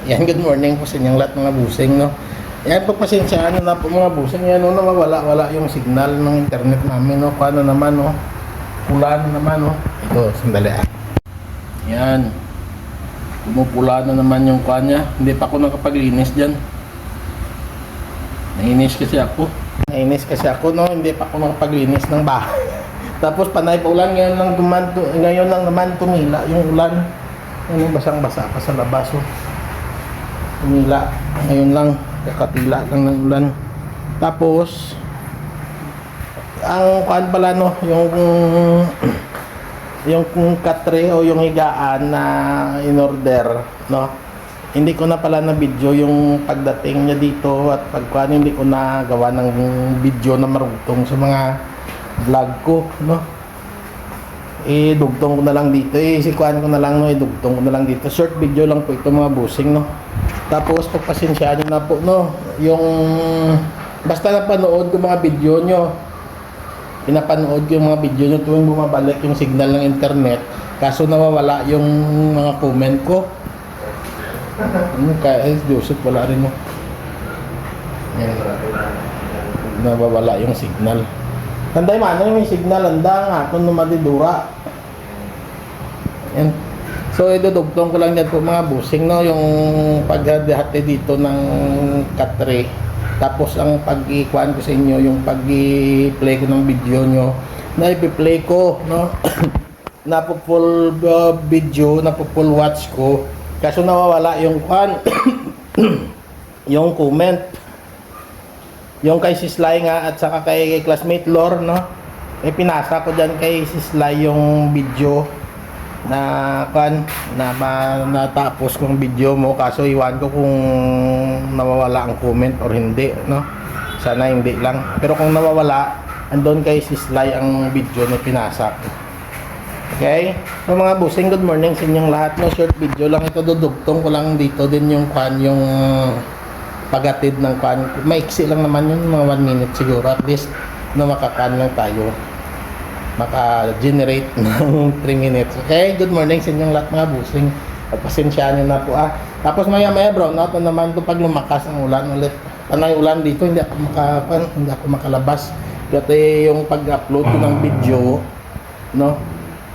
Yan, good morning po sa inyong lahat mga busing, no? Yan, pagpasensyaan na po mga busing. Yan, no, wala yung signal ng internet namin, no? Paano naman, no? Pula na naman, no? Ito, sandali ah. Yan. Pumupula na naman yung kanya. Hindi pa ako nakapaglinis dyan. Nainis kasi ako, no? Hindi pa ako nakapaglinis ng bahay. Tapos panay pa ulan, ngayon lang naman tumila yung ulan. Yan, basang-basa pa sa labas, oh. Tumila. Ngayon lang, kakatila lang ng ulan. Tapos, ang kuan pala, no, yung katre o yung higaan na in-order, no, hindi ko na pala na video yung pagdating niya dito at pagkuan, hindi ko na gawa ng video na marutong sa mga vlog ko, no. Dugtong ko na lang dito, sikuan ko na lang, no, dugtong ko na lang dito. Short video lang po ito mga busing, no. Tapos pagpasensyaan nyo na po, no, yung basta napanood ko mga video nyo, pinapanood ko yung mga video nyo tuwing bumabalik yung signal ng internet, kaso nawawala yung mga comment ko. Kaya Joseph, wala rin, no. Yan. Nawawala yung signal. Tanday man, may signal, handa nga kung numadidura. Yan. So idudugtong ko lang dyan po mga busing, no, yung paghati dito ng katre. Tapos ang pag-ikuan ko sa inyo, yung pag-i-play ko ng video nyo, na i-play ko, no, na po full video, na po full watch ko. Kaso nawawala yung kwan, yung comment. Yung kay Sislay nga at saka kay classmate Lor, no, pinasa ko dyan kay Sislay yung video na kan na natapos kong video mo, kaso iwan ko kung nawawala ang comment or hindi, no. Sana hindi lang, pero kung nawawala, andon kay Sislay ang video na pinasa ko. Okay, so mga busing, good morning sa inyong lahat, no. Short video lang ito, dudugtong ko lang dito din yung kan, yung pagatid ng kan, maiksi lang naman yun, mga 1 minute siguro at least, no, makakan lang tayo, maka-generate ng 3 minutes. Okay, good morning sa inyong lahat mga busing. At pasensyaan nyo na po ah. Tapos maya brown out na naman to pag lumakas ang ulan ulit. Panay ulan dito, hindi ako makalabas. Kasi yung pag-upload ko ng video, no,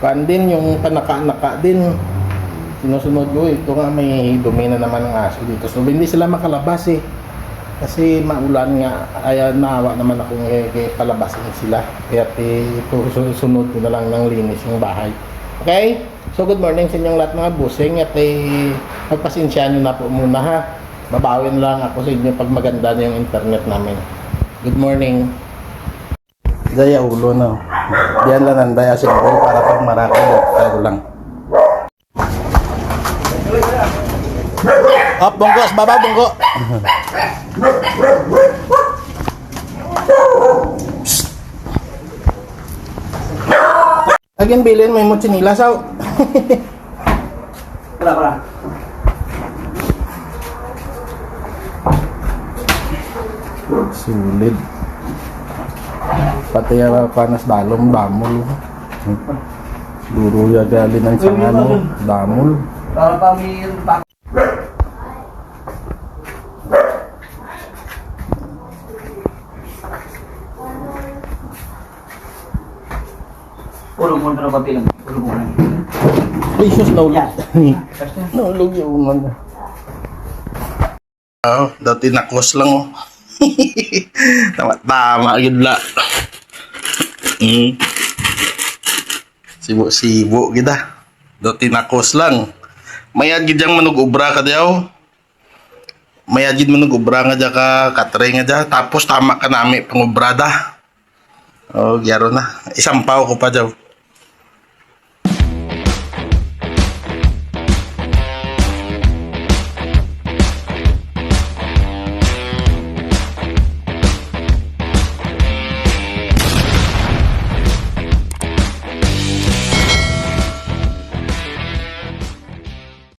kan din yung panaka-naka din. Sinusunod ko, ito nga may dumi na naman ng aso dito. So hindi sila makalabas eh. Kasi maulan nga, ay naawa naman akong palabasin sila. Kaya ito sunod ko na lang ng linis yung bahay. Okay? So good morning sa inyong lahat mga busing. At magpasensyaan nyo na po muna ha. Babawin lang ako sa inyo pag maganda na yung internet namin. Good morning. Daya ulo na. Diyan lang ang daya siguro para pag marami. Tayo lang. Up, bungkos, baba, bungko. Again, bilhin mo yung mochinilas, aw. Para. Sulit. Pati yung panas balong, damol. Duro ya gali ng sangano, damol. Para pamir Ulog mo na papilang. Ulog mo na. Ay, sus, naulog. Naulog yung umang. Dati nakos lang, oh. Tama, yun la. Sibo, kita. Dati nakos lang. Mayagid yang manug-ubra ka diyaw. Mayagid manug-ubra nga diya ka, katre nga diya. Tapos tama ka nami pangubrada. Oh, gyaro na. Isampaw ko pa diyaw.